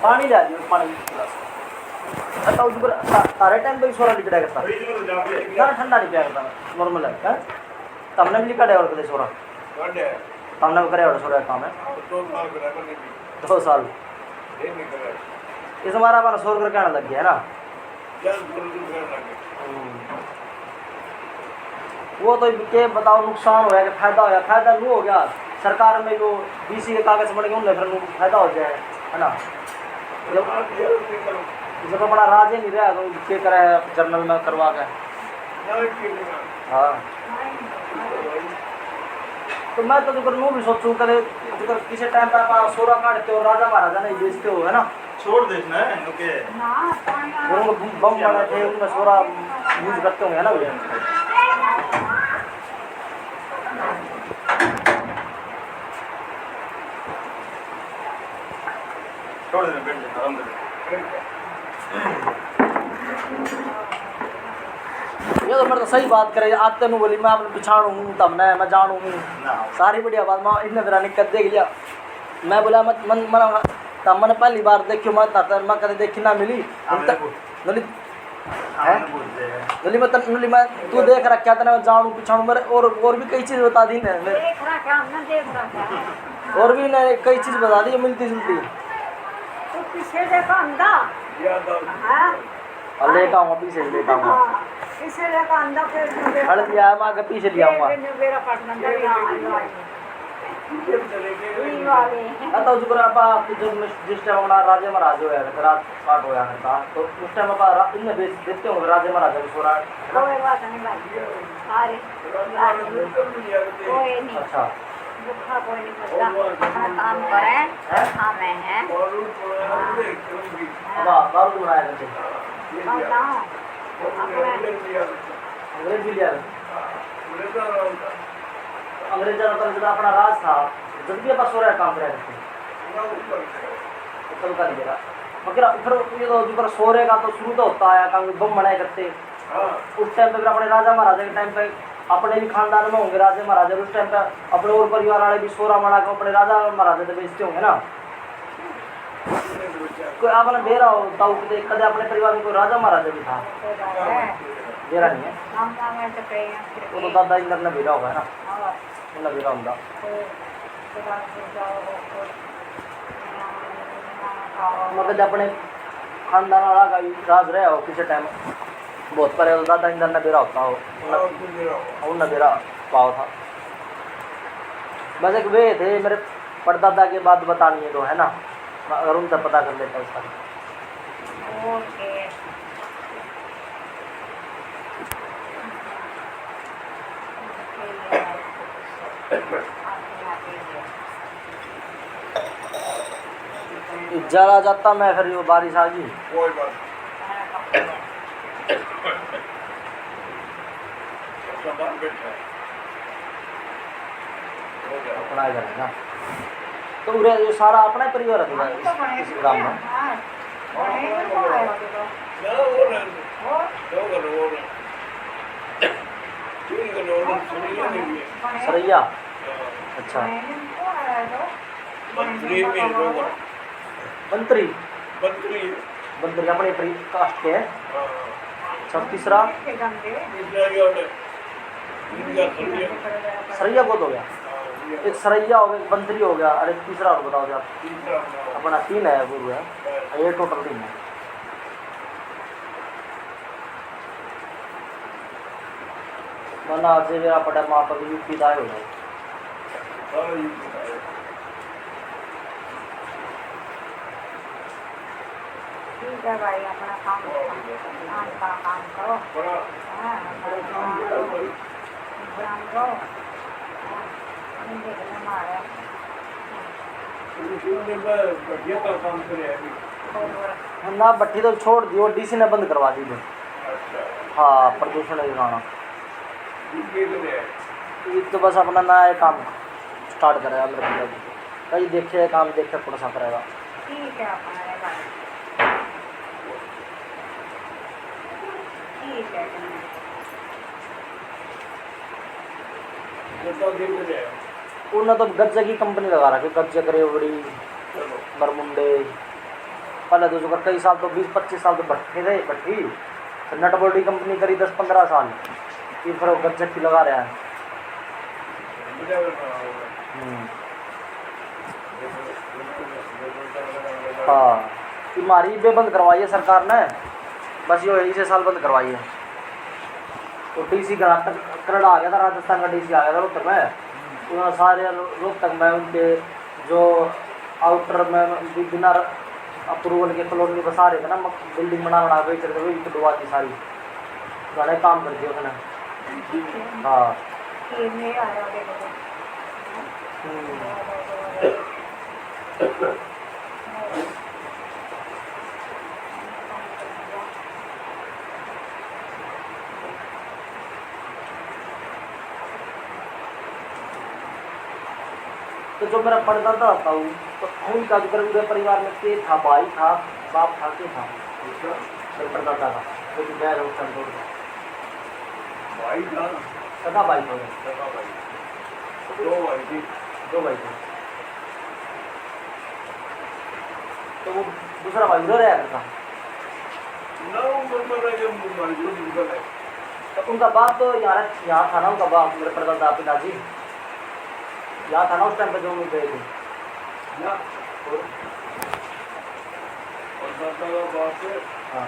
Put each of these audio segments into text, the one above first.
पानी ला दियो पानी अच्छा उस पर सारे टाइम पे सोरा लिखड़ा करता ना ठंडा नहीं पिया करता नॉर्मल है हैं तुमने भी लिखा है और कदे सोरा काटे तुमने करे और सोरा काम है 2 साल इस हमारा अपना सोर कर कहने लग गया है ना वो तो के बताओ नुकसान होया कि फायदा होया फायदा नहीं हो गया सरकार में जो बीसी के कागज बन गए उनमें फिर फायदा हो जाए है ना जब अपना राज ही नहीं रहा तो के करे जर्नल में करवा के हाँ तो मैं तो नू भी सोचूं करे किसी टाइम पर आप सोरा काटते हो राजा महाराजा नहीं बेचते हो है ना छोड़ देना है इनके बम बने थे उनमें सोरा यूज करते होंगे है ना भैया छोड़ देना बैठ जाना आराम से ये तो मतलब सही बात करे आते नु बोली मैं अपने पिछाड़ हूँ तब मैं जानू हूँ सारी बढ़िया बात मैं इतने मेरा निकल देख लिया मैं बोला मत मन मन तब मैंने पहली बार देखी मैं कभी देखी ना मिली नली मैं तू देख रखा था ना जानू पिछाड़ू मेरे और भी कई चीज़ बता दी ने और भी ने कई चीज़ बता दी मिलती जुलती पीछे देखो अंधा लेकर आऊँगा पीछे लेकर आऊँगा पीछे देखो अंधा फिर खड़ दिया है मैं पीछे लिया आऊँगा तो जो जिस टाइम अपना राजे महाराज होया था रात पाठ होया था तो उस टाइम आप इनमें बेच देते होंगे राजे महाराजा को सोरा कोई बात नहीं भाई अरे कोई नहीं अच्छा भूखा कोई नहीं पड़ता अपना काम करें हमें हैं बारूद बनाया करते बताओ अंग्रेज भी लिया अंग्रेजा का जब अपना राज था जब भी आप सोरा काम कराया करते चल कर दिया मगर फिर ये तो जो सोरे का तो शुरू तो होता है काम बम बनाए करते उस टाइम पे अपने राजा महाराजा के टाइम पे अपने भी खानदान में होंगे राजा महाराजा उस टाइम पे अपने और परिवार वाले भी सोरा बना के अपने राजा महाराजा से बेचते होंगे ना कोई आपने बेरा होता कदे अपने परिवार में कोई राजा महाराजा भी था बेरा नहीं है वो तो दादा इंदर ने बेरा होगा ना उन्हें बेरा होगा मगर जब अपने खानदान वाला का राज रहा हो किसी टाइम बहुत परे तो दादा इंदर ने बेरा होता हो उन्हें बेरा पाओ था बस एक वे थे मेरे परदादा के बाद बतानी है तो है ना अगर उनसे पता कर लेता उसका जरा जाता मैं फिर वो बारिश आ गई कोई बात अपना इधर है ना तो उरे ये सारा अपना ही परिवार है इस ग्राम में सरैया अच्छा मंत्री मंत्री अपने कास्ट के है अच्छा तीसरा सरैया बहुत हो गया एक सरैया हो गया एक मंत्री हो गया और एक तीसरा और बताओ आप अपना 3 है गुरु है ये टोटल 3 है मना आज मेरा बड़ा माँ पर यूपी दाए हो जाए ठीक है भाई अपना काम का काम करो ना भट्टी तो छोड़ दी और डीसी ने बंद करवा दी थी हाँ प्रदूषण दिखाना तो बस अपना ना ये काम स्टार्ट करेगा मेरे पिताजी कहीं देखे काम देखे थोड़ा सा करेगा ठीक है अपना ठीक है उन्हें तो गज्जे की कंपनी लगा रखी गज्जे करे बड़ी बरमुंडे पहले तो जो कई साल तो 20-25 साल तो भट्टी थे भट्टी, फिर नट बोल्ट की कंपनी करी 10-15 साल, फिर वो गज्जट की लगा रहा है। हाँ, हमारी बे बंद करवाई है सरकार ने, बस यो इसे साल बंद करवाई है। तो डीसी करड़ आ गया था, राजस्थान का डीसी आ गया था रोहतक में, उन्होंने सारे रोहतक में उनके जो आउटर में बिना अप्रूवल के कॉलोनी बसा रहे थे ना, बिल्डिंग बना बेच रहे थे, वही दुआ की सारी सारे काम कर दिए उसने। हाँ तो जो मेरा परदादा था तो उनका जो पूरे परिवार में के था, भाई था, बाप था, के था मेरे परदादा का, जो कि गैर उस टाइम भाई था, सगा भाई था, सगा भाई, दो भाई थी, दो भाई थे। तो वो दूसरा भाई उधर आया करता ना उम्र में रह गए मुंबई जो निकल है। तो उनका बाप तो यहाँ था ना, उनका बाप मेरे परदादा पिताजी यहाँ था ना उस टाइम पे जो गए थे ना और दादा का बाप है। हाँ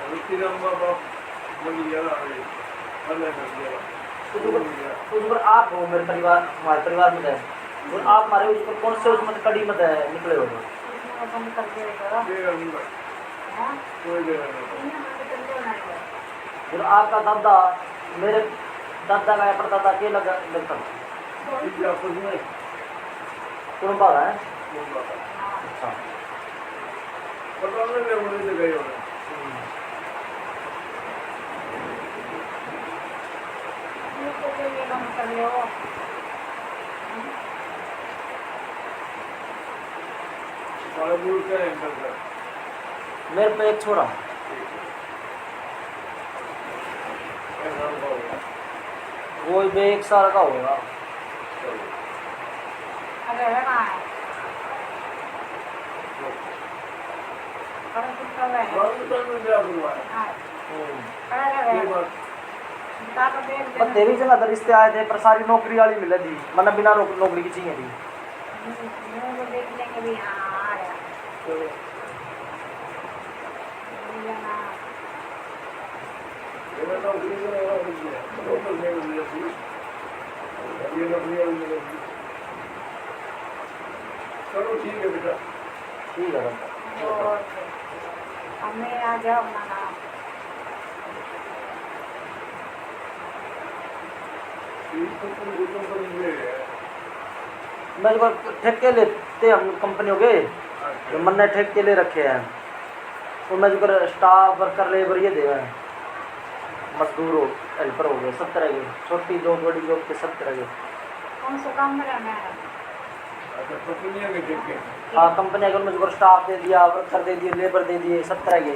और तीन का बाप बन गया अरे अलग हो गया। तो उस पर आप हो मेरे परिवार, हमारे परिवार में है, और आप हमारे उस पर कौन से उसमें कड़ी मत है निकले हो? कोई देर नहीं। और आपका दादा मेरे दादा का या परदादा के लगता था इसे आपस में कौन बात है? बोल अच्छा पता नहीं उन्हें से गए होंगे। हमारे मूल क्या है इनका घर? मेरे पे एक छोरा क्या नाम का होगा? वो भी 1 साल का होगा। राजस्थान में क्या हुआ है? ये बात पर तेरी जगह तो रिश्ते आए थे, पर सारी नौकरी वाली मिले थी, मतलब बिना नौकरी की चाहिए थी। ये नौकरी में रहा है, लोकल में मिली थी। ये नौकरी वाली मिली थी। चलो ठीक है बेटा। ठीक है बेटा। हमें आ जाओ ना मैं जो ठेके लेते हम कंपनियों के, जो मैंने ठेके ले रखे हैं, तो मैं जो स्टाफ वर्कर लेबर ये दे हैं, मजदूर हो हेल्पर हो गए, सब तरह के, छोटी जॉब बड़ी जॉब के सब तरह के। कौन सा काम में रहना है? अच्छा कंपनियां के ठेके। हाँ कंपनी अगर मुझे स्टाफ दे दिया, वर्कर दे दिए, लेबर दे दिए, सब तरह के,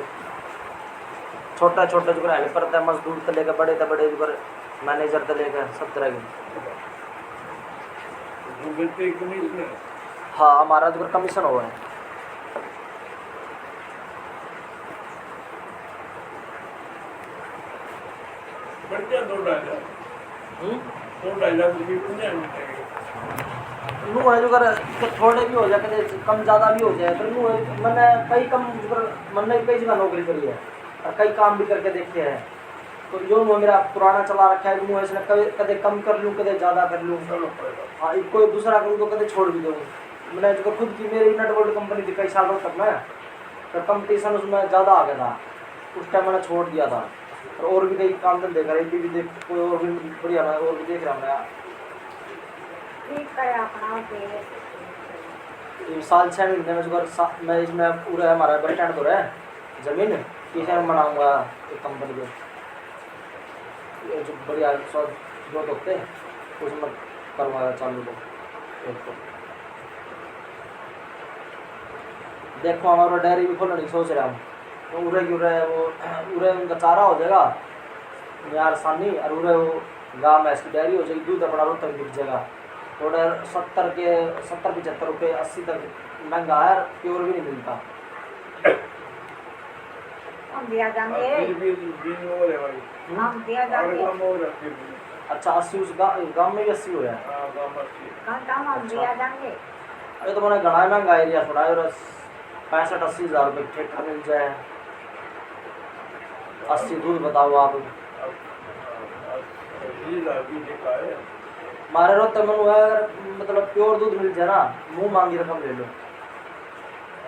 छोटा छोटा जो हेल्पर था, मजदूर से लेकर बड़े से बड़े जो मैनेजर से लेकर सब तरह के। हाँ हमारा जो कमीशन हुआ है। बढ़िया 2-2.5 लाख। 2-2.5 लाख रुपये पुण्य मिलेंगे। नू है जो कर थोड़े भी हो जाए, कदे कम ज़्यादा भी हो जाए, पर नू मैंने कई कम मैंने कई जगह नौकरी करी है और कई काम भी करके देखे हैं। तो जो नू मेरा पुराना चला रखा है, नू ऐसे कदे कम कर लूँ, कदे ज़्यादा कर लूँ। हाँ कोई दूसरा करूँ तो कदे छोड़ भी दूँ। मैंने जो खुद की मेरी नट बोल्ट कंपनी थी कई सालों तक में, तो कंपटीशन उसमें ज़्यादा आ गया था, उस टाइम मैंने छोड़ दिया था। और भी कई काम धंधे करे, भी देख कोई और भी बढ़िया मैं और भी देख रहा हूँ मैं। साल 6 महीने में जो मैं इसमें पूरा हमारा बस स्टैंड तो रहा है जमीन, इसे मैं बनाऊँगा एक कंपनी के, जो बढ़िया जो होते उसमें करवाया चालू को। देखो हमारा डेयरी भी खोलने की सोच रहा हूँ, तो उरे की उरे वो उरे उनका चारा हो जाएगा यार आसानी, और उरे वो गाँव में इसकी डेयरी हो जाएगी, दूध अपना रोहतक बिक जाएगा। थोड़ा 70-75 रुपये 80 तक महंगा है, प्योर भी नहीं मिलता, हम दिया जाएंगे दिन हो रहे भाई हम दिया और जाएंगे काम हो रहा है अच्छा 80 उस गांव में भी 80 हुआ है। हां काम अच्छी कहाँ काम हम दिया जाएंगे अरे तो मैंने घना महंगा एरिया छोड़ा है और 65-80 हज़ार रुपये ठेका मिल जाए 80 दूध बताओ आप। ये लागी देखा है मारे रो तक मनु अगर मतलब प्योर दूध मिल जाए ना मुंह मांगी रकम ले लो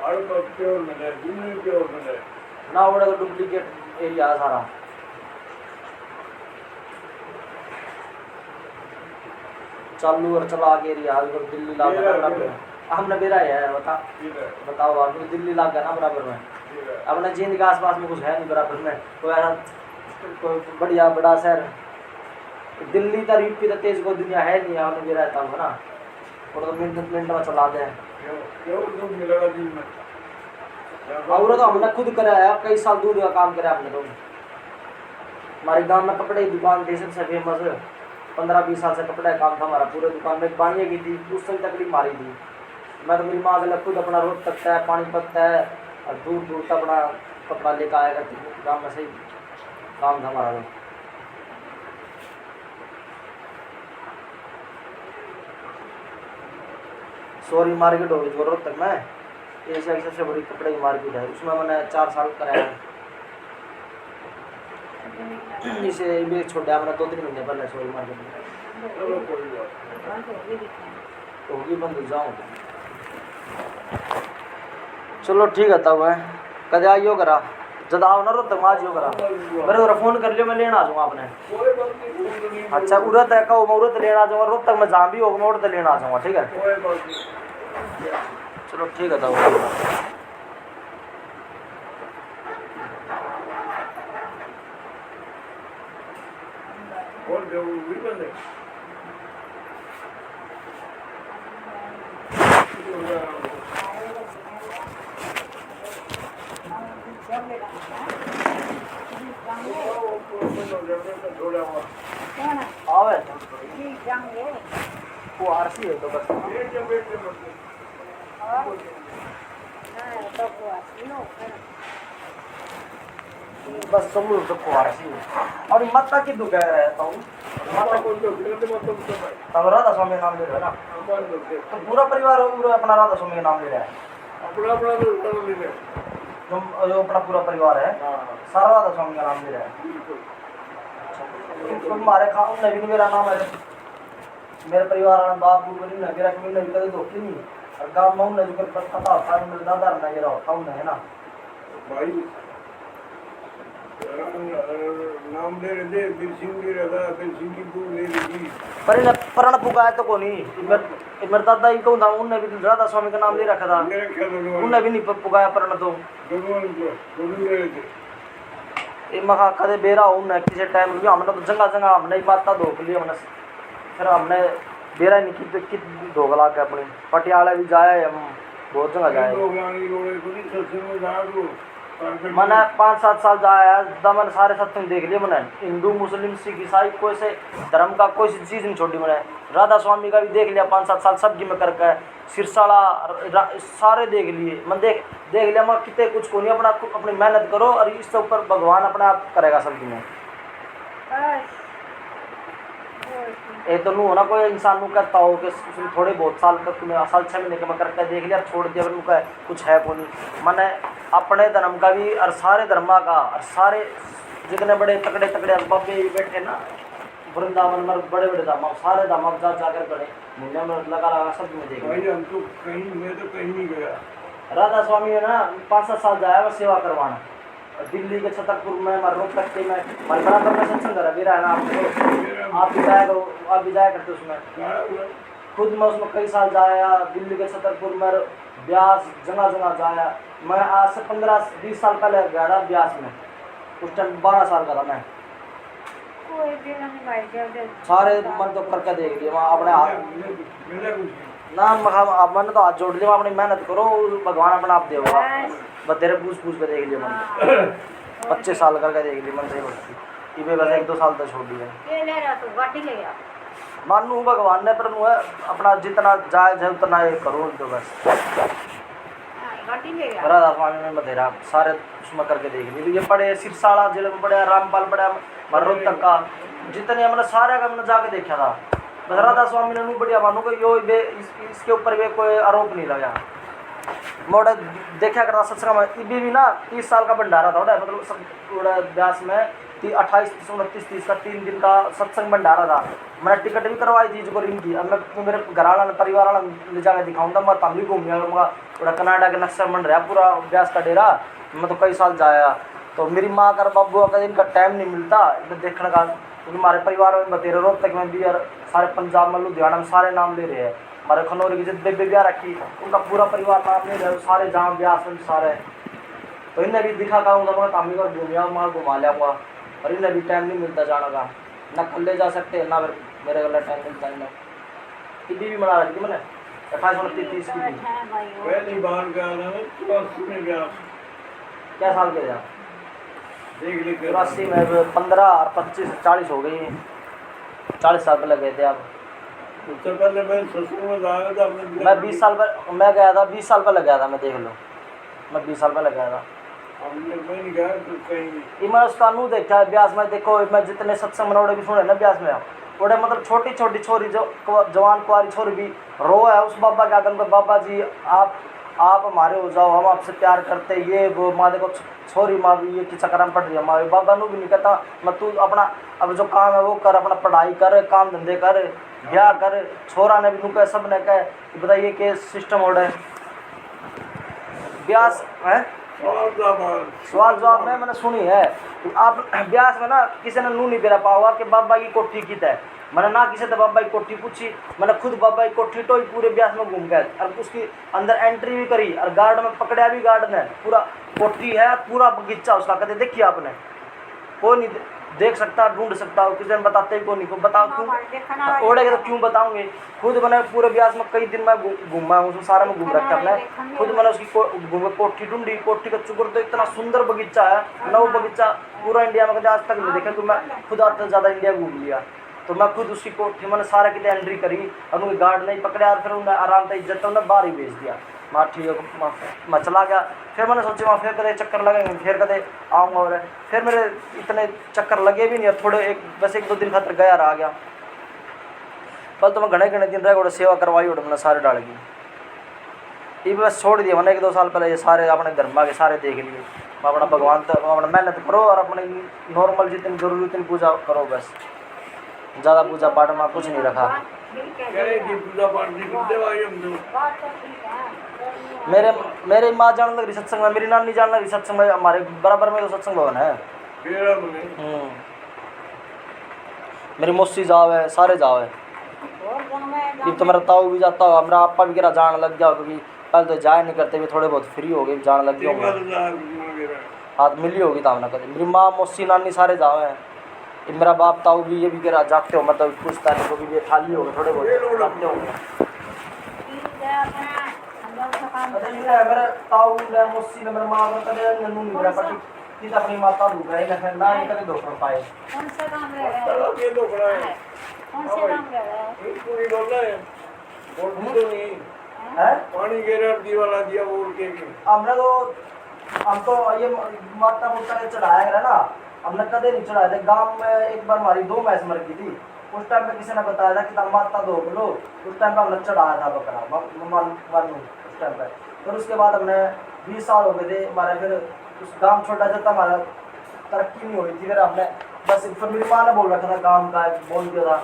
और प्योर मिले दूध प्योर मिले ना उड़ा तो डुप्लीकेट एरिया है सारा। चालू और चला के एरिया अगर दिल्ली लाग गया बराबर हमने बेरा है बता ठीक है बताओ आप दिल्ली लाग गया ना बराबर में ठीक है अपने जींद के आसपास में कुछ है नहीं बराबर में कोई ऐसा कोई बढ़िया बड़ा शहर दिल्ली का यूपी का तेज को दुनिया है नहीं हमने भी रहता हूँ ना और तो मिनट मिनट में चला दे प्योर दूध मिलेगा दिन में और तो हमने खुद करा है कई साल दूध का काम करा हमने तो हमारे गांव में कपड़े की दुकान थी सबसे फेमस 15-20 साल से कपड़े का काम था हमारा पूरे दुकान में पानी की थी उस समय तकलीफ मारी थी मैं तो मेरी माँ के खुद अपना रोड तकता है पानी पकता है और दूर दूर तक अपना कपड़ा लेकर आया करती थी गाँव में सही काम था हमारा तो। सॉरी मार्केट होगी जरूरत तक में एशिया की सबसे बड़ी कपड़े की मार्केट है उसमें मैंने 4 साल कराया है। इसे भी छोड़ा मैंने 2-3 महीने पहले सॉरी मार्केट में चलो कोई बात तो होगी बंद हो जाऊँ। चलो ठीक है तब है कद आइयो करा जब आओ ना रो तक आज यो करा मेरे को फोन कर लियो मैं लेना आ जाऊँगा आपने। कोई बात नहीं अच्छा उड़त है कहो मैं उड़त लेना आ जाऊँगा रोज तक मैं जहाँ भी होगा मैं उड़त लेना आ जाऊँगा ठीक है। कोई बात नहीं चलो ठीक है तब और जो भी बंदे आवे जाएंगे वो आरसी है तो बस और तो हुआ बस सब लोग तो आरसी है और माता की दुकान रहता हूँ तब राधा स्वामी नाम ले रहा है ना तो पूरा परिवार पूरा अपना राधा स्वामी का नाम ले रहा है अपना अपना तो उत्तर मिले जो अपना पूरा परिवार है सारा राधा स्वामी का नाम ले रहा है। तुम्हारे खाओ नबी ने मेरा नाम है मेरे परिवार वाला बाप बूढ़ी ने मेरा कभी नबी कभी धोखी नहीं और गाँव में नबी पर पता होता है मेरे दादा ने मेरा होता हूँ है ना भाई नाम ले रहे थे फिर सिंह ले रहा था फिर सिंह की दूध ले रही थी पर इन प्रण पुकाया तो को नहीं मेरे दादा ही कहूँ था उनने भी राधा स्वामी का नाम ले रखा था मेरे ख्याल में उनने भी नहीं पुकाया प्रण तो दोनों ले रहे थे ये मखा कदे बेरा हो उन्हें किसी टाइम भी हमने तो जगह जगह हमने ही बात धोख ली हमने फिर हमने बेरा नहीं की धोख ला के अपनी पटियाला भी जाए हम बहुत जगह जाए मैंने 5-7 साल जाया मैंने सारे सत्संग देख लिए मैंने हिंदू मुस्लिम सिख ईसाई कोई से धर्म का कोई सी चीज़ नहीं छोड़ी मैंने राधा स्वामी का भी देख लिया 5-7 साल सबकी में करके सिरसाड़ा सारे देख लिए मैं देख लिया मैं कितने कुछ को नहीं अपनी मेहनत करो और इससे ऊपर भगवान अपने आप करेगा सबकी में ये तो नहीं होना कोई इंसान को कहता हो कि उसने थोड़े बहुत साल तक तुम्हें साल 6 महीने के मैं करके देख लिया छोड़ दिया फिर उनका कुछ है को नहीं मैंने अपने धर्म का भी और सारे धर्मा का और सारे जितने बड़े तकड़े बाबे बैठे ना वृंदावन में बड़े बड़े धाम सारे धाम जा जाकर बड़े महीने में लगा सब में देख भाई हम तो कहीं मैं तो कहीं नहीं गया राधा स्वामी है ना 5-7 साल जाया मैं सेवा करवाना दिल्ली के छतरपुर में हमारे रोहतक के में हमारे बराबर में सत्संग करा भी रहा है ना आप भी जाया करो आप भी जाया करते उसमें खुद मैं उसमें कई साल जाया दिल्ली के छतरपुर में ब्यास जगह जगह जाया मैं आज से 15-20 साल पहले गया था ब्यास में उस टाइम 12 साल का था मैं सारे मन तो करके देख लिए वहाँ अपने हाथ ना मैंने तो हाथ जोड़ लिया अपनी मेहनत करो भगवान अपना आप देगा बस तेरे पूछ के देख लिया मन 25 साल करके देख लिया मन सही बच्ची ये बस 1-2 साल तक छोड़ दिया मानू भगवान ने पर अपना जितना जायज है उतना ये करो तो बस गया राधा स्वामी में बतेरा सारे उसमें करके देख ली। ये पड़े सिरसाला जिले में पड़े, रामपाल पड़ा, मर्रोद तक का जितने हमने सारे का हमने जाके देखा था। बस राधा स्वामी ने बढ़िया मानो को यो इसके ऊपर भी कोई आरोप नहीं लगा। मोड़ा देखा करता सत्संग में भी ना 30 साल का भंडारा था, मतलब सब थोड़ा व्यास में 28, 29, 30 का 3 दिन का सत्संग भंडारा था। मैंने टिकट भी करवाई थी जो रिंग की। अब मैं मेरे घर वाला परिवार वाला ले जाकर दिखाऊंगा। मैं तम भी घूम गया थोड़ा कनाडा के नक्शा बन रहा पूरा व्यास का डेरा। मैं तो कई साल जाया, तो मेरी माँ का बाबू का इनका टाइम नहीं मिलता देखने का, क्योंकि हमारे परिवार में बतेरे रोहतक में भी और सारे पंजाब में लुधियाना में सारे नाम ले रहे हैं। हमारे खनौरी की जितने भी ब्याह रखी उनका पूरा परिवार नाम ले रहे हैं, सारे जहाँ ब्याह में सारे। तो इन्हें भी दिखा पाऊँगा, मैं तामी को घूमिया वहाँ घुमा लियाऊँगा। और इन्हें भी टाइम नहीं मिलता जाने का, ना कल ले जा सकते ना मेरे गला टाइम मिलता है। कि भी मना रही थी मैंने 28, 29, 30 की थी। पहली बार गया ना 84 में गया। क्या साल के जा देख ले 84 में 15 और 25 40 हो गई, 40 साल पहले गए थे आप। उससे पहले मैं ससुर में जाया था अपने। मैं 20 साल पहले मैं गया था, 20 साल पहले गया था मैं, देख लो मैं 20 साल पहले गया था। हमने मैं नहीं गया तो कहीं मैं उसका मुँह देखा है ब्यास में। देखो मैं जितने सत्संग मनोड़े भी सुने ना ब्यास में, बड़े मतलब छोटी छोटी छोरी जो जवान कुआरी छोरी भी रो है उस बाबा के आगन पर, बाबा जी आप हमारे हो जाओ, हम आपसे प्यार करते, ये वो। माँ देखो छोरी माँ भी ये की चक्कर में पड़ रही है। माँ बाबा नू भी नहीं कहता मैं तू अपना अब जो काम है वो कर, अपना पढ़ाई कर, काम धंधे कर, ब्याह कर। छोरा ने भी नू कहे, सब ने कहे, बताइए कि सिस्टम हो रहा है ब्यास है। सवाल जवाब में मैंने सुनी है। आप ब्यास में ना किसी ने नू नहीं दे पाओगा कि बाबा की कोठी की है। मैंने ना किसी से बाबा की कोठी पूछी, मैंने खुद बाबा की कोठी तो ही पूरे ब्यास में घूम गए और उसकी अंदर एंट्री भी करी और गार्ड में पकड़ा भी, गार्ड ने पूरा कोठी है पूरा बगीचा उसका। कहते देखिए आपने, कोई नहीं देख सकता ढूंढ सकता, किसी ने बताते ही को नहीं को बताओ क्यों ओढ़े तो क्यों बताऊंगे। खुद मैंने पूरे ब्यास में कई दिन में घूमा हूँ, उसमें सारे में घूम रखा हमने। खुद मैंने उसकी कोठी ढूंढी, कोठी का चुकर तो इतना सुंदर बगीचा है ना, वो बगीचा पूरा इंडिया में कभी आज तक नहीं देखा। तो मैं खुद आज ज़्यादा इंडिया घूम लिया, तो मैं खुद उसकी कोठी मैंने सारा कितने एंट्री करी और उनके गार्ड नहीं पकड़े और फिर उन्हें आराम से इज्जत उन्हें बाहर ही भेज दिया। मैं ठीक है मैं चला गया। फिर मैंने सोचा वहाँ फिर कदे चक्कर लगेंगे, फिर कदे आऊँगा। और फिर मेरे इतने चक्कर लगे भी नहीं, थोड़े बस 1-2 दिन खातर गया रह गया। कल तो मैं घने दिन रह गए, सेवा करवाई और मैंने सारे डाल गई। ये बस छोड़ दिया मैंने 1-2 साल पहले। ये सारे अपने धर्म के सारे देख लिए। अपना भगवान तो अपना मेहनत करो और अपने नॉर्मल जितनी जरूरी उतनी पूजा करो, बस ज़्यादा पूजा पाठ में कुछ नहीं रखा। मेरे माँ जान लग रही सत्संग में, मेरी नानी जान लग रही सत्संग में। हमारे बराबर में तो सत्संग भवन है। मेरी मौसी जाओ है, सारे जाओ है। ये तो मेरा ताऊ भी जाता होगा, मेरा आपा भी गिरा जान लग गया, क्योंकि पहले तो जाए नहीं करते भी, थोड़े बहुत फ्री हो गए जान लग गया, हाथ मिली होगी तो हमने कभी। मेरी माँ मौसी नानी सारे जाओ हैं। मेरा बाप ताऊ भी ये भी गिरा जाते हो, मतलब कुछ तारीख को भी खाली हो गए थोड़े बहुत जाते हो। मेरे ताऊ ने मौसी ने मेरे माँ ने कदे नन्नू नहीं मेरा पति कि अपनी माता दूध है ना ना ही कदे धोखा पाए। कौन सा काम रह रहा है? कौन सा काम रह रहा है? पूरी बोलना है और तो नहीं है पानी गिरा दीवाला दिया बोल के हमने तो हम तो ये माता मुता ने चढ़ाया करा ना, हमने कदे नहीं चढ़ाया था। गांव में एक बार हमारी 2 भैंस मर गई थी, उस टाइम पे किसी ने बताया था कि तुम माता 2 किलो, उस टाइम पे हमने चढ़ाया था बकरा मानू उस टाइम पे। फिर उसके बाद हमने 20 साल हो गए थे हमारे, फिर उस गांव छोटा जाता हमारा तरक्की नहीं हुई थी। फिर हमने बस फिर मेरी माँ ने बोल रखा था गांव का बोल दिया था।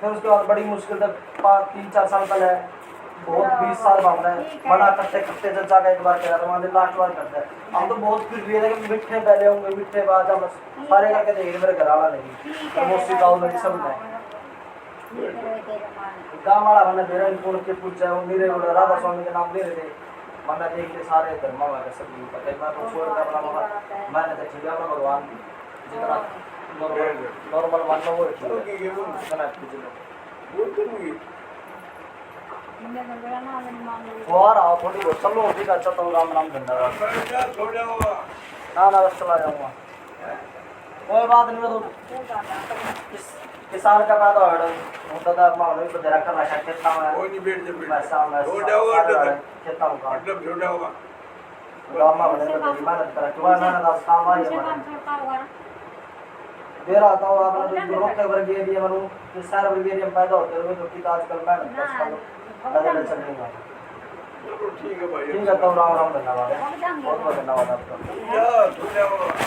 फिर उसके बाद बड़ी मुश्किल से 3-4 साल पहले बहुत 20 साल बाद हमने मना करते करते जब जाकर एक बार कह रहा था वहाँ लास्ट बार करते हैं। हम तो बहुत फिर लिए थे कि मिठे पहले होंगे मिठे बाद हम सारे करके देखे मेरे घर वाला नहीं मौसी गाँव में सब नहीं गाँव वाला मैंने दे रहे पूर्ण के पूछ जाए मेरे राधा स्वामी के नाम दे रहे थे। मैंने देख के सारे धर्म वाले सब मैं तो छोड़ कर अपना मगर मैंने तो ठीक है अपना भगवान जितना नॉर्मल मानना वो और आओ थोड़ी बहुत चलो ठीक है। अच्छा तो राम राम धन्यवाद ना बस चला जाऊँगा कोई बात नहीं। मैं तो किसान का पैदा होता था माहौल भी बदला कर रखा खेता में कोई नहीं बैठ जा वैसा हो जाओगा खेता में मतलब छोटा होगा गाँव में बने तो तेरी मेहनत करा चुका मेहनत आज काम आ मुझे गया काम छोड़ता होगा ना दे रहा था आपने जो रोके वर्ग एरिया में जो सारे वर्ग एरिया में पैदा होते हुए जो कि आजकल मेहनत का सालों नजर चलेगा चलो ठीक है भाई ठीक है तो राम राम धन्यवाद अब जाएंगे बहुत बहुत धन्यवाद आपका या धन्यवाद